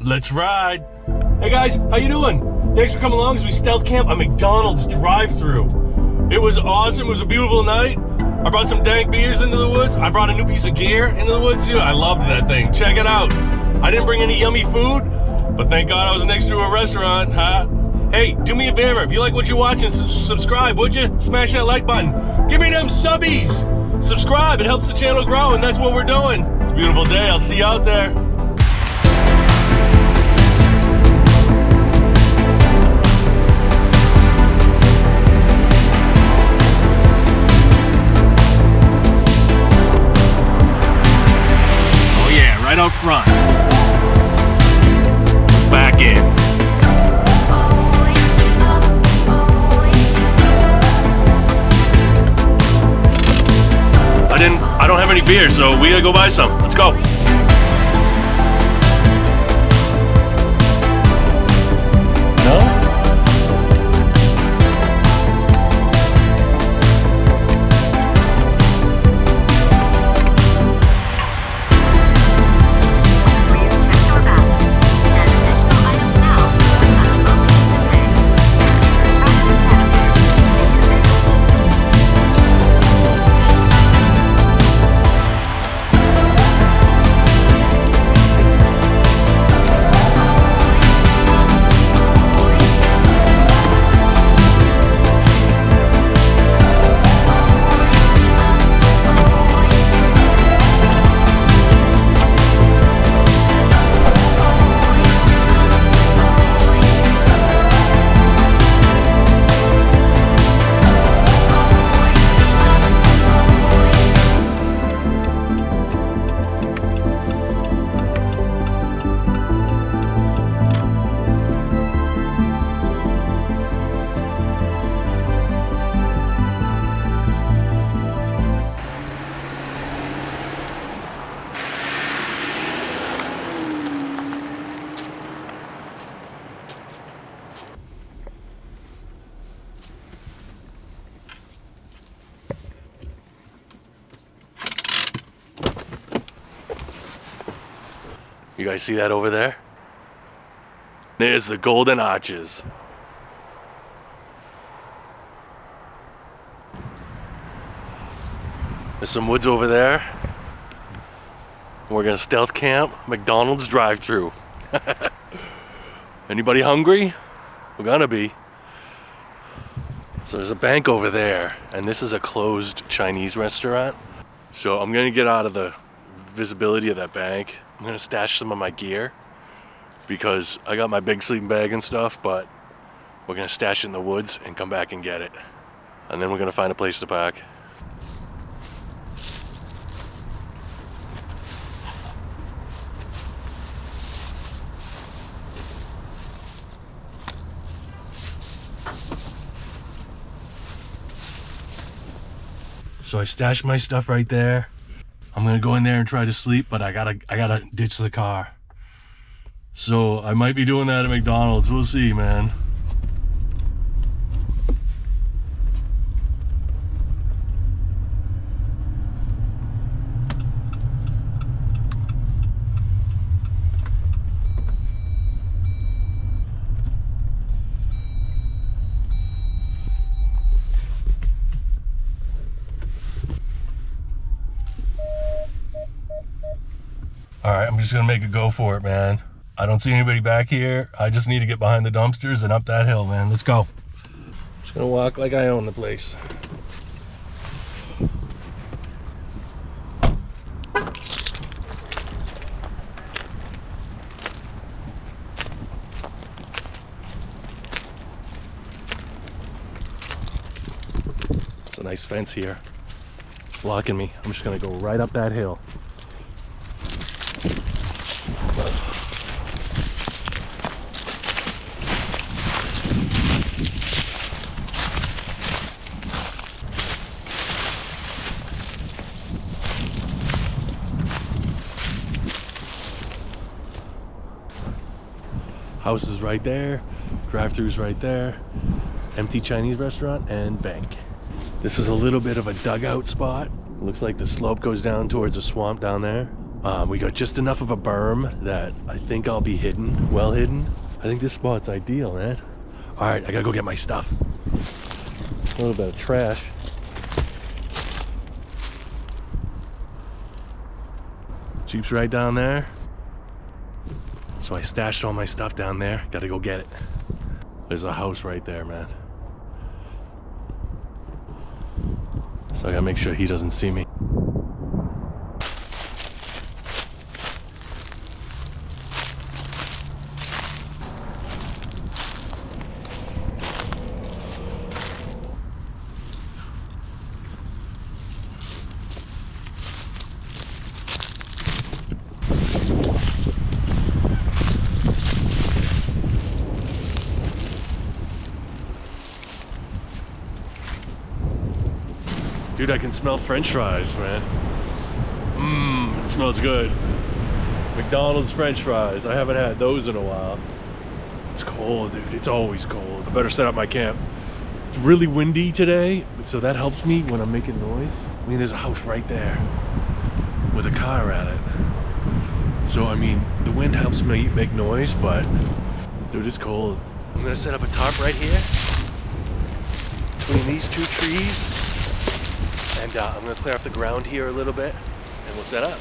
Let's ride. Hey guys, how you doing? Thanks for coming along as we stealth camp on McDonald's drive-thru. It was awesome. It was a beautiful night. I brought some dank beers into the woods. I brought a new piece of gear into the woods, dude. I loved that thing. Check it out. I didn't bring any yummy food, but thank God I was next to a restaurant, huh? Hey, do me a favor. If you like what you're watching, subscribe, would you? Smash that like button. Give me them subbies. Subscribe. It helps the channel grow, and that's what we're doing. It's a beautiful day. I'll see you out there. Right out front. Let's back in. I don't have any beer, so we gotta go buy some. Let's go. No? You guys see that over there? There's the golden arches. There's some woods over there. We're gonna stealth camp McDonald's drive-thru. Anybody hungry? We're gonna be. So there's a bank over there, and this is a closed Chinese restaurant. So I'm gonna get out of the visibility of that bank. I'm gonna stash some of my gear because I got my big sleeping bag and stuff, but we're gonna stash it in the woods and come back and get it. And then we're gonna find a place to park. So I stashed my stuff right there. I'm gonna go in there and try to sleep, but I gotta ditch the car. So I might be doing that at McDonald's. We'll see, man. All right, I'm just gonna make a go for it, man. I don't see anybody back here. I just need to get behind the dumpsters and up that hill, man. Let's go. I'm just gonna walk like I own the place. It's a nice fence here, blocking me. I'm just gonna go right up that hill. House is right there, drive-thru's right there, empty Chinese restaurant, and bank. This is a little bit of a dugout spot. It looks like the slope goes down towards the swamp down there. We got just enough of a berm that I think I'll be hidden, well hidden. I think this spot's ideal, man. All right, I gotta go get my stuff. A little bit of trash. Jeep's right down there. So I stashed all my stuff down there. Gotta go get it. There's a house right there, man. So I gotta make sure he doesn't see me. Dude, I can smell French fries, man. It smells good. McDonald's French fries. I haven't had those in a while. It's cold, dude. It's always cold. I better set up my camp. It's really windy today, so that helps me when I'm making noise. I mean, there's a house right there with a car at it. So, I mean, the wind helps me make noise, but dude, it's cold. I'm gonna set up a tarp right here between these two trees. And I'm going to clear off the ground here a little bit, and we'll set up.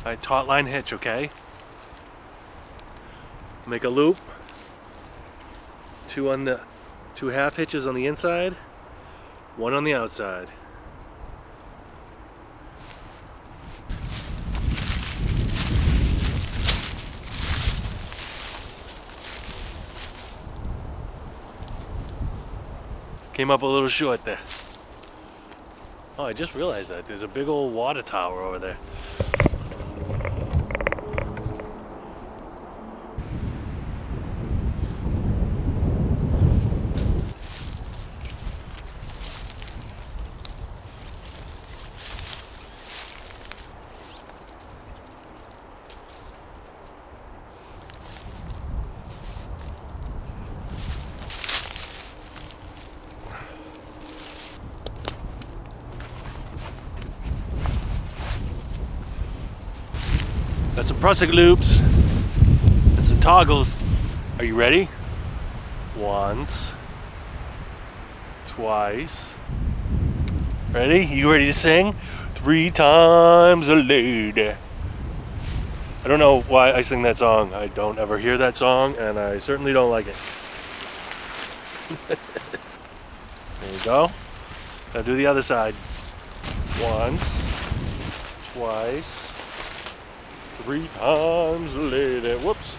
Alright, taut line hitch, okay? Make a loop. Two half hitches on the inside, one on the outside. Came up a little short there. Oh, I just realized that there's a big old water tower over there. Got some Prusik loops and some toggles. Are you ready? Once, twice. Ready? You ready to sing? 3 times a lady. I don't know why I sing that song. I don't ever hear that song, and I certainly don't like it. There you go. Now do the other side. Once, twice, 3 times a lady. Whoops.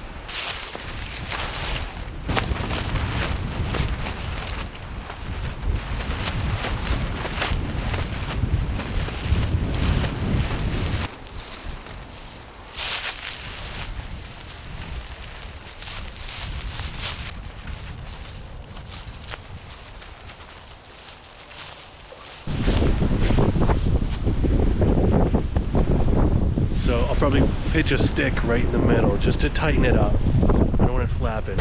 So I'll probably pitch a stick right in the middle just to tighten it up. I don't want it flapping.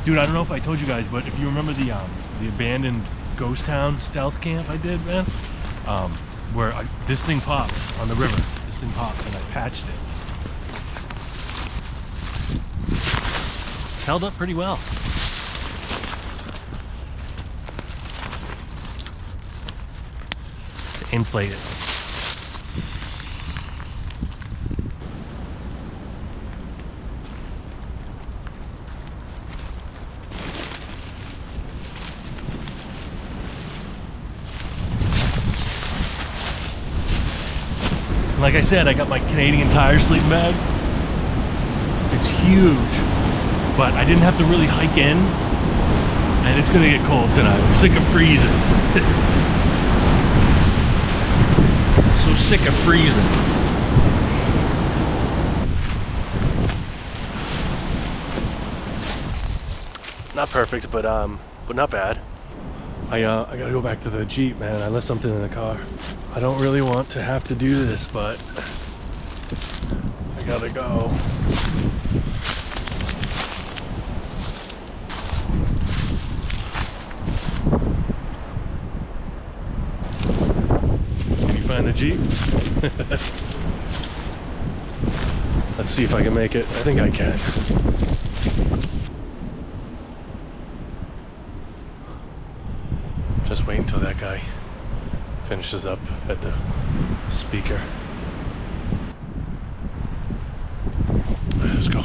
Dude, I don't know if I told you guys, but if you remember the abandoned ghost town stealth camp I did, man, where this thing pops on the river. This thing pops, and I patched it. It's held up pretty well. Inflate it. Like I said, I got my Canadian Tire sleeping bag. It's huge, but I didn't have to really hike in, and it's gonna get cold tonight. I'm sick of freezing. So sick of freezing. Not perfect, but not bad. I gotta go back to the Jeep, man. I left something in the car. I don't really want to have to do this, but I gotta go. Can you find the Jeep? Let's see if I can make it. I think I can. Just wait until that guy finishes up at the speaker. All right, let's go.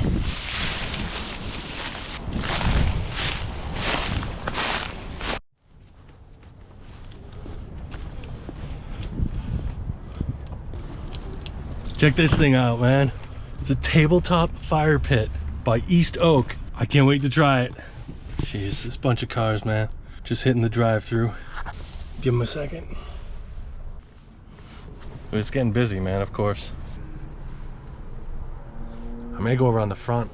Check this thing out, man. It's a tabletop fire pit by East Oak. I can't wait to try it. Jeez, this bunch of cars, man. Just hitting the drive-thru. Give them a second. It's getting busy, man, of course. I may go around the front.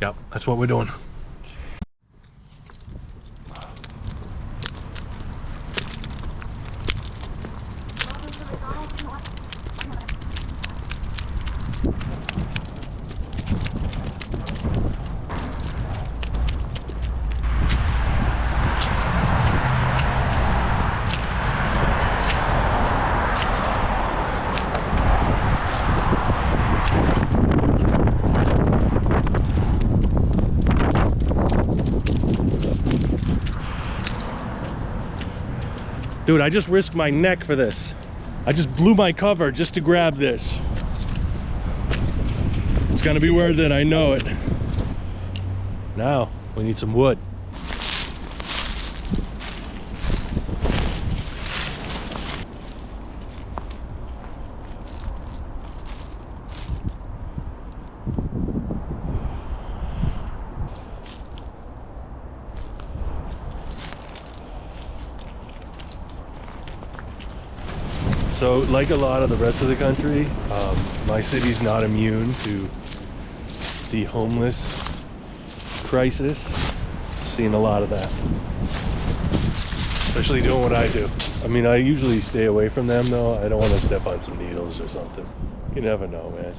Yep, that's what we're doing. Dude, I just risked my neck for this. I just blew my cover just to grab this. It's gonna be worth it, I know it. Now, we need some wood. So, like a lot of the rest of the country, my city's not immune to the homeless crisis. Seen a lot of that. Especially doing what I do. I mean, I usually stay away from them though. I don't want to step on some needles or something. You never know, man.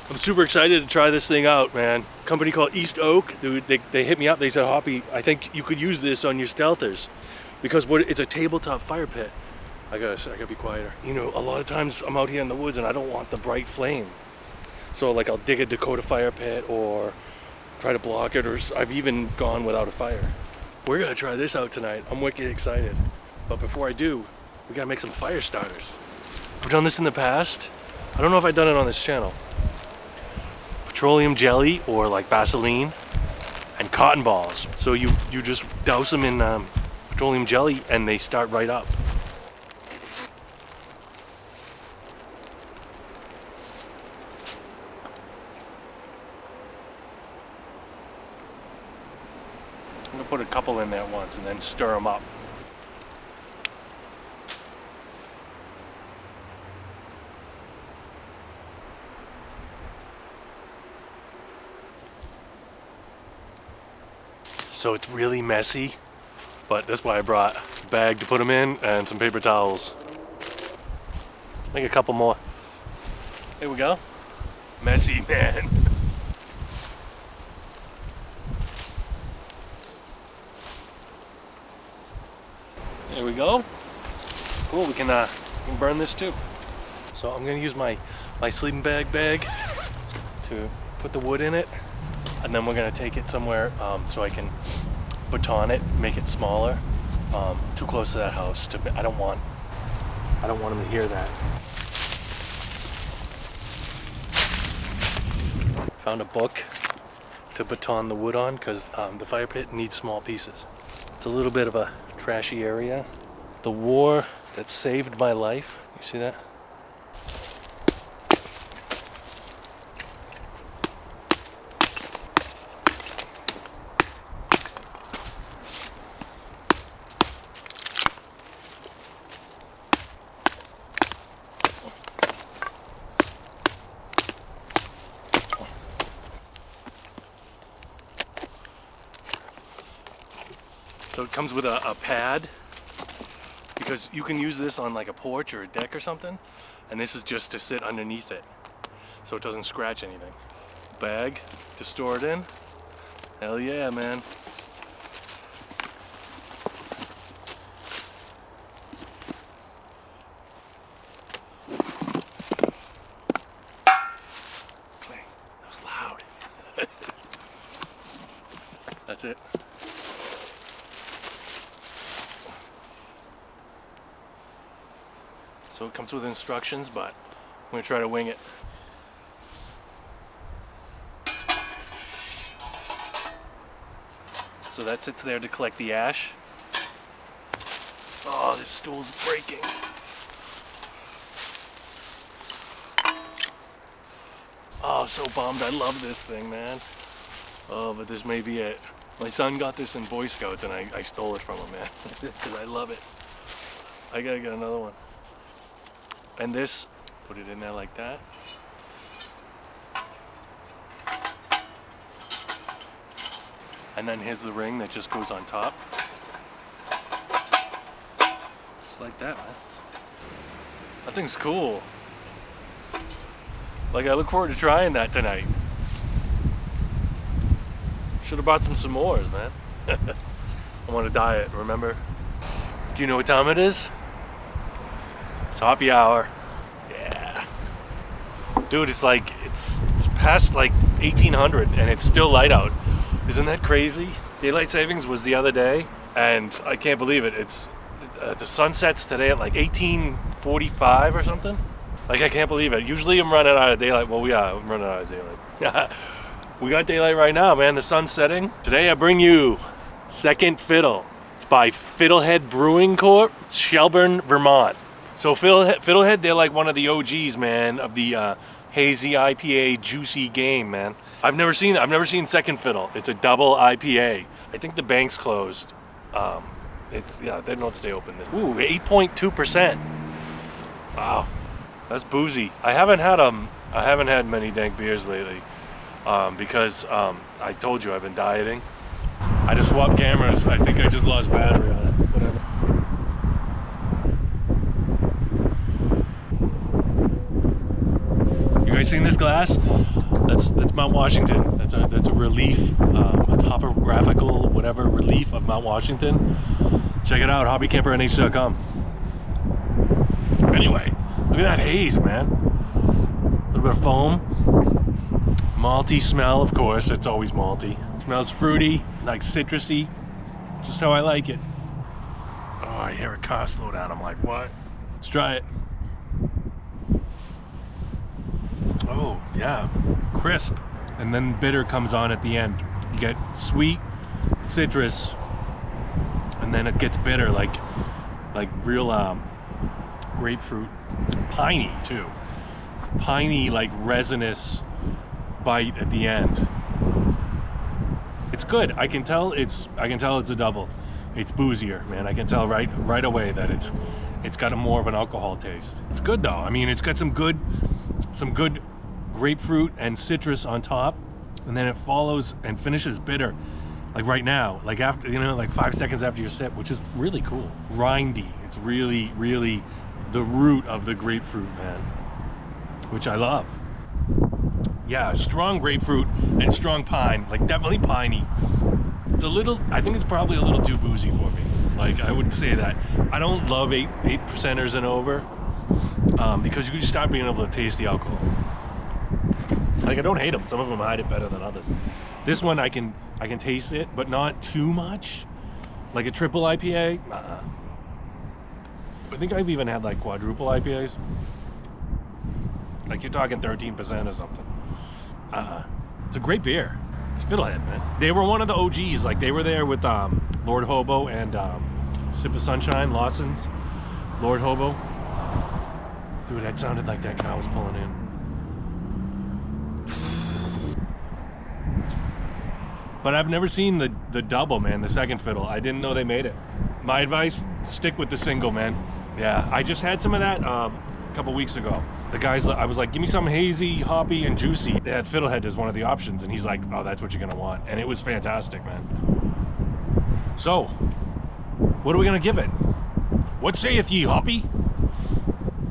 I'm super excited to try this thing out, man. A company called East Oak, they hit me up. They said, Hoppy, I think you could use this on your stealthers because it's a tabletop fire pit. I gotta be quieter. You know, a lot of times I'm out here in the woods and I don't want the bright flame. So like I'll dig a Dakota fire pit or try to block it, or I've even gone without a fire. We're gonna try this out tonight. I'm wicked excited. But before I do, we gotta make some fire starters. I've done this in the past. I don't know if I've done it on this channel. Petroleum jelly or like Vaseline and cotton balls. So you just douse them in petroleum jelly and they start right up. I'm gonna put a couple in there at once and then stir them up. So it's really messy, but that's why I brought a bag to put them in and some paper towels. Make a couple more. Here we go. Messy, man. There we go. Cool, we can burn this too. So I'm gonna use my sleeping bag to put the wood in it, and then we're gonna take it somewhere so I can baton it, make it smaller. Too close to that house. I don't want them to hear that. Found a book to baton the wood on because the fire pit needs small pieces. It's a little bit of a trashy area. The war that saved my life. You see that? So it comes with a pad, because you can use this on like a porch or a deck or something, and this is just to sit underneath it so it doesn't scratch anything. Bag to store it in. Hell yeah, man. That was loud. That's it. So it comes with instructions, but I'm gonna try to wing it. So that sits there to collect the ash. Oh, this stool's breaking. Oh, so bummed. I love this thing, man. Oh, but this may be it. My son got this in Boy Scouts and I stole it from him, man, because I love it. I gotta get another one. And this, put it in there like that. And then here's the ring that just goes on top. Just like that, man. That thing's cool. Like, I look forward to trying that tonight. Should have bought some s'mores, man. I'm on a diet, remember? Do you know what time it is? It's happy hour. Yeah. Dude, it's like, it's past like 1800 and it's still light out. Isn't that crazy? Daylight savings was the other day and I can't believe it. It's the sun sets today at like 1845 or something. Like, I can't believe it. Usually I'm running out of daylight. Well, I'm running out of daylight. We got daylight right now, man. The sun's setting. Today I bring you Second Fiddle. It's by Fiddlehead Brewing Corp, Shelburne, Vermont. So Fiddlehead, they're like one of the OGs, man, of the hazy IPA juicy game, man. I've never seen Second Fiddle. It's a double IPA. I think the bank's closed. They don't stay open. Ooh, 8.2%. Wow, that's boozy. I haven't had many dank beers lately because I told you I've been dieting. I just swapped cameras. I think I just lost battery on it. Whatever. You guys seen this glass? That's Mount Washington. That's a relief, a topographical whatever relief of Mount Washington. Check it out, hobbycampernh.com. Anyway, look at that haze, man. A little bit of foam. Malty smell, of course. It's always malty. It smells fruity, like citrusy. Just how I like it. Oh, I hear a car slow down. I'm like, what? Let's try it. Oh, yeah, crisp. And then bitter comes on at the end. You get sweet, citrus, and then it gets bitter, like real grapefruit. Piney too. Piney, like resinous bite at the end. It's good. I can tell it's a double. It's boozier, man. I can tell right away that it's got a more of an alcohol taste. It's good though. I mean, it's got some good grapefruit and citrus on top, and then it follows and finishes bitter, like right now, like after, like 5 seconds after your sip, which is really cool. Rindy. It's really the root of the grapefruit, man, which I love. Yeah, strong grapefruit and strong pine, like definitely piney. It's a little, I think it's probably a little too boozy for me. Like, I would say that. I don't love 8%ers and over, because you just start being able to taste the alcohol. Like, I don't hate them. Some of them hide it better than others. This one, I can taste it, but not too much. Like a triple IPA, I think I've even had like quadruple IPAs. Like, you're talking 13% or something. It's a great beer. It's Fiddlehead, man. They were one of the OGs. Like, they were there with Lord Hobo and Sip of Sunshine, Lawson's. Lord Hobo. Dude, that sounded like that car was pulling in. But I've never seen the double, man, the second fiddle. I didn't know they made it. My advice, stick with the single, man. Yeah, I just had some of that a couple weeks ago. The guys, I was like, give me some hazy, hoppy, and juicy. They had Fiddlehead as one of the options, and he's like, oh, that's what you're gonna want. And it was fantastic, man. So, what are we gonna give it? What saith ye, hoppy?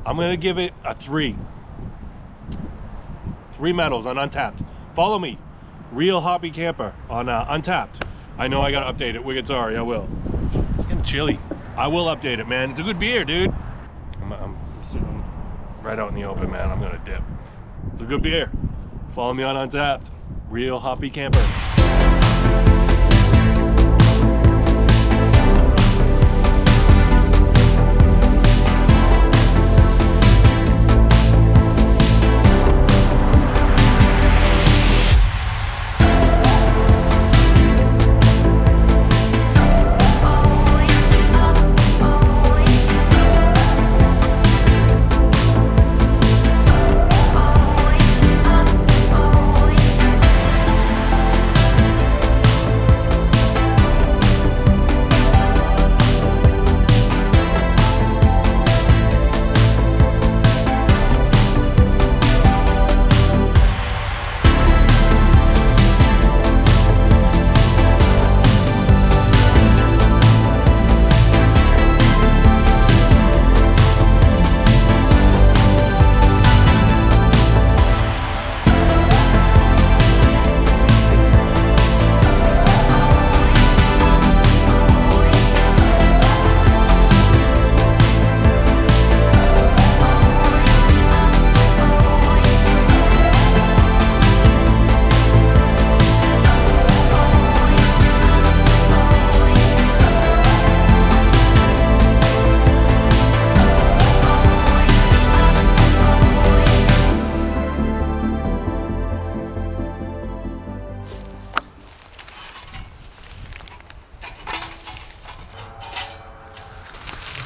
I'm gonna give it a 3. 3 medals on Untappd. Follow me, Real Hoppy Camper on Untappd. I know I gotta update it. Wicked sorry, I will. It's getting chilly. I will update it, man. It's a good beer, dude. I'm sitting right out in the open, man. I'm gonna dip. It's a good beer. Follow me on Untappd. Real Hoppy Camper.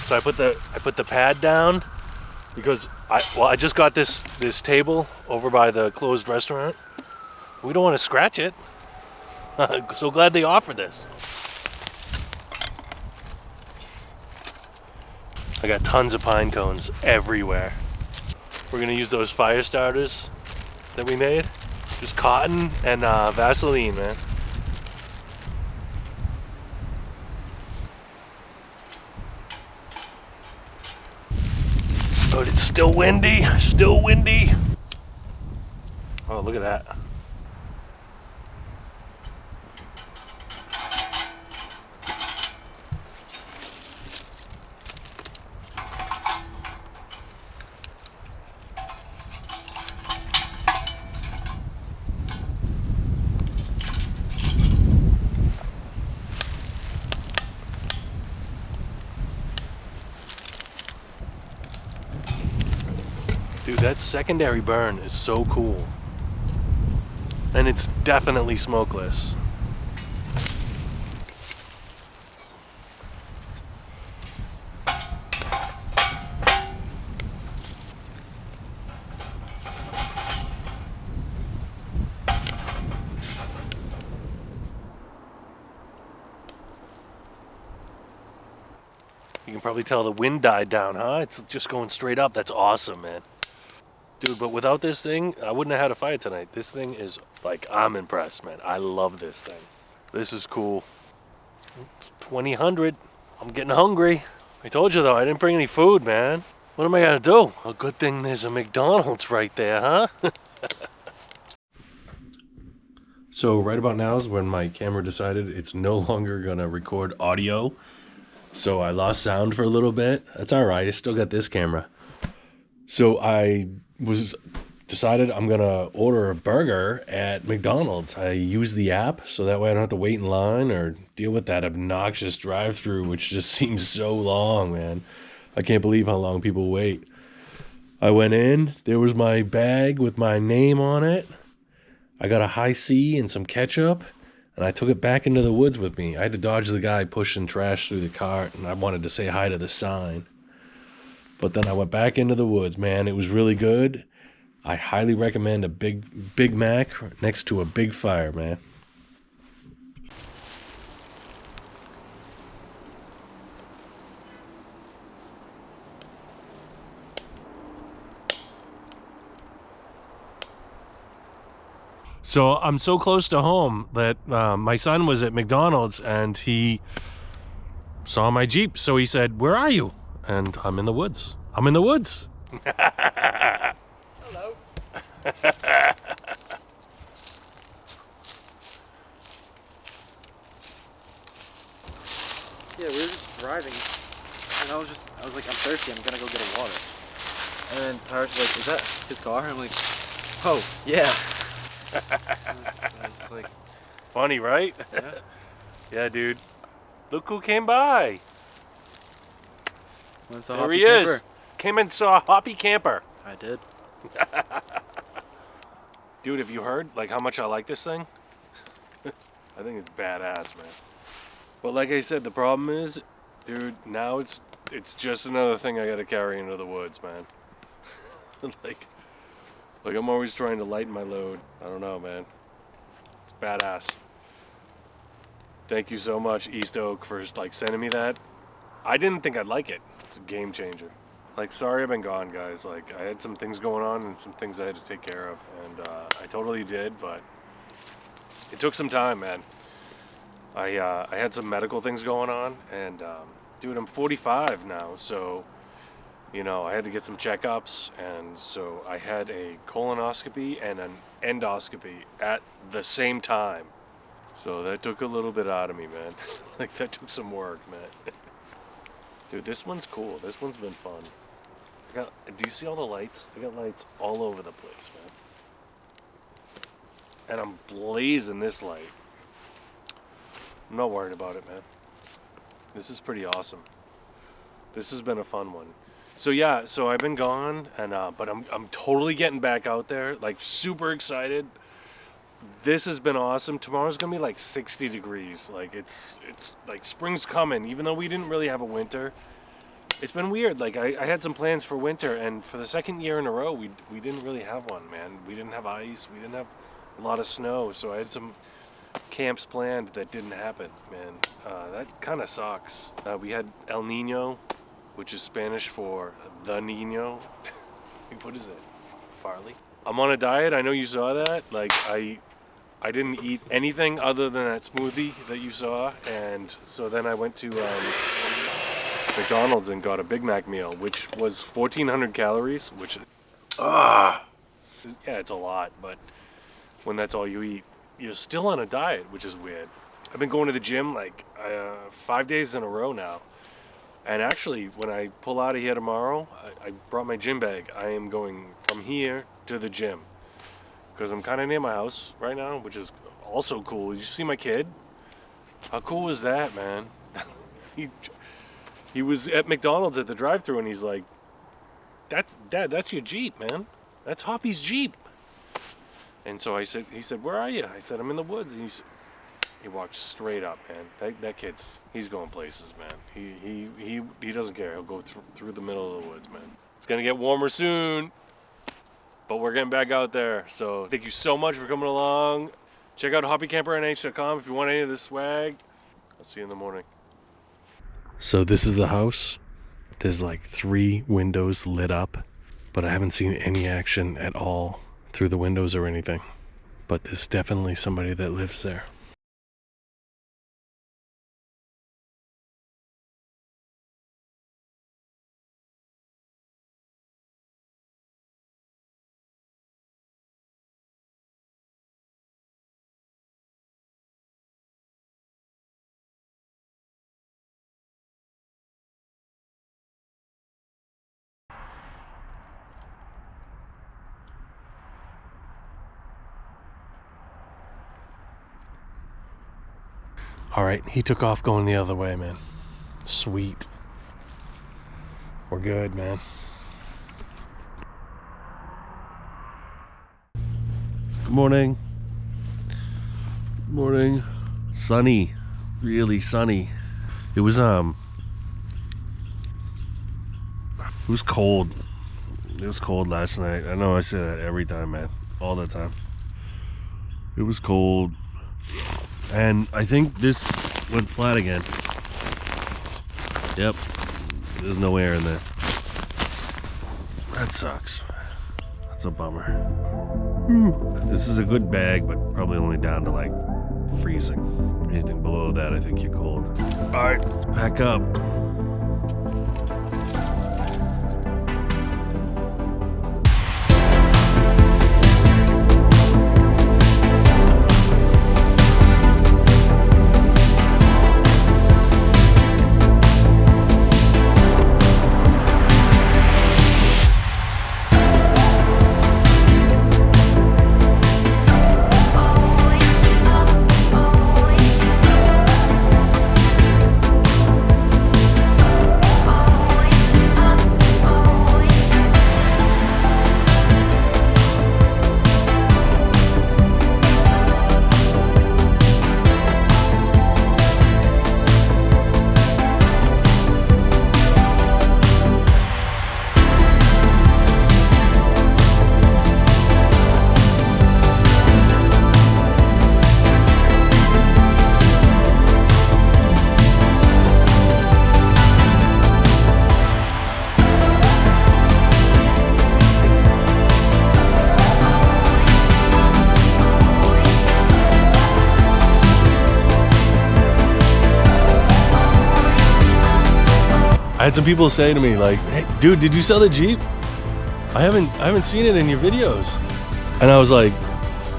So I put the pad down because I just got this table over by the closed restaurant. We don't want to scratch it. So glad they offered this. I got tons of pine cones everywhere. We're gonna use those fire starters that we made. Just cotton and Vaseline, man. But it's still windy, still windy. Oh, look at that. Dude, that secondary burn is so cool. And it's definitely smokeless. You can probably tell the wind died down, huh? It's just going straight up. That's awesome, man. Dude, but without this thing, I wouldn't have had a fire tonight. This thing is, like, I'm impressed, man. I love this thing. This is cool. It's 2000. I'm getting hungry. I told you, though, I didn't bring any food, man. What am I gonna do? A good thing there's a McDonald's right there, huh? So right about now is when my camera decided it's no longer gonna record audio. So I lost sound for a little bit. That's all right. I still got this camera. So I decided I'm gonna order a burger at McDonald's. I use the app so that way I don't have to wait in line or deal with that obnoxious drive-through, which just seems so long, man. I can't believe how long people wait. I went in, there was my bag with my name on it. I got a high C and some ketchup, and I took it back into the woods with me. I had to dodge the guy pushing trash through the cart, and I wanted to say hi to the sign. But then I went back into the woods, man. It was really good. I highly recommend a Big Mac next to a big fire, man. So I'm so close to home that my son was at McDonald's and he saw my Jeep. So he said, "Where are you?" And I'm in the woods. I'm in the woods. Hello. Yeah, we were just driving, and I was like, I'm thirsty, I'm gonna go get a water. And then Tyler's like, is that his car? I'm like, oh, yeah. It's like, Funny, right? yeah. Yeah, dude. Look who came by. There he is. Came and saw a hoppy camper. I did. Dude, have you heard like how much I like this thing? I think it's badass, man. But like I said, the problem is, dude, now it's just another thing I gotta carry into the woods, man. like I'm always trying to lighten my load. I don't know, man. It's badass. Thank you so much, East Oak, for like sending me that. I didn't think I'd like it. It's a game changer. Like, sorry I've been gone, guys. Like, I had some things going on and some things I had to take care of, and I totally did, but it took some time, man. I had some medical things going on, and dude, I'm 45 now, so you know I had to get some checkups, and so I had a colonoscopy and an endoscopy at the same time. So that took a little bit out of me, man. Like, that took some work, man. Dude, this one's cool. This one's been fun. Do you see all the lights? I got lights all over the place, man. And I'm blazing this light. I'm not worried about it, man. This is pretty awesome. This has been a fun one. So yeah, so I've been gone, and but I'm totally getting back out there. Like, super excited. This has been awesome. Tomorrow's gonna be like 60 degrees. Like, it's like spring's coming, even though we didn't really have a winter. It's been weird. Like, I had some plans for winter, and for the second year in a row, we didn't really have one, man. We didn't have ice. We didn't have a lot of snow. So I had some camps planned that didn't happen, man. That kind of sucks. We had El Nino, which is Spanish for the Nino. What is it? Farley? I'm on a diet. I know you saw that. Like, I didn't eat anything other than that smoothie that you saw, and so then I went to McDonald's and got a Big Mac meal, which was 1,400 calories, which yeah, it's a lot, but when that's all you eat, you're still on a diet, which is weird. I've been going to the gym like 5 days in a row now, and actually when I pull out of here tomorrow, I brought my gym bag. I am going from here to the gym because I'm kind of near my house right now, which is also cool. Did you see my kid? How cool was that, man? He was at McDonald's at the drive-thru, and he's like, "Dad, that's your Jeep, man. That's Hoppy's Jeep." And so he said, "Where are you?" I said, "I'm in the woods." And he walked straight up, man. That kid's, he's going places, man. He doesn't care. He'll go through the middle of the woods, man. It's gonna get warmer soon, but we're getting back out there. So thank you so much for coming along. Check out hoppycampernh.com if you want any of this swag. I'll see you in the morning. So this is the house. There's like 3 windows lit up, but I haven't seen any action at all through the windows or anything. But there's definitely somebody that lives there. All right, he took off going the other way, man. Sweet. We're good, man. Good morning. Good morning. Sunny. Really sunny. It was cold. It was cold last night. I know I say that every time, man. All the time. It was cold. And I think this went flat again. Yep. There's no air in there. That sucks. That's a bummer. Whew. This is a good bag, but probably only down to like freezing. Anything below that, I think you're cold. All right, pack up. I had some people say to me like, "Hey, dude, did you sell the Jeep? I haven't seen it in your videos." And I was like,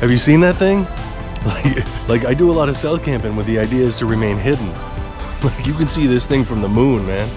"Have you seen that thing?" Like I do a lot of stealth camping with the idea is to remain hidden. Like you can see this thing from the moon, man.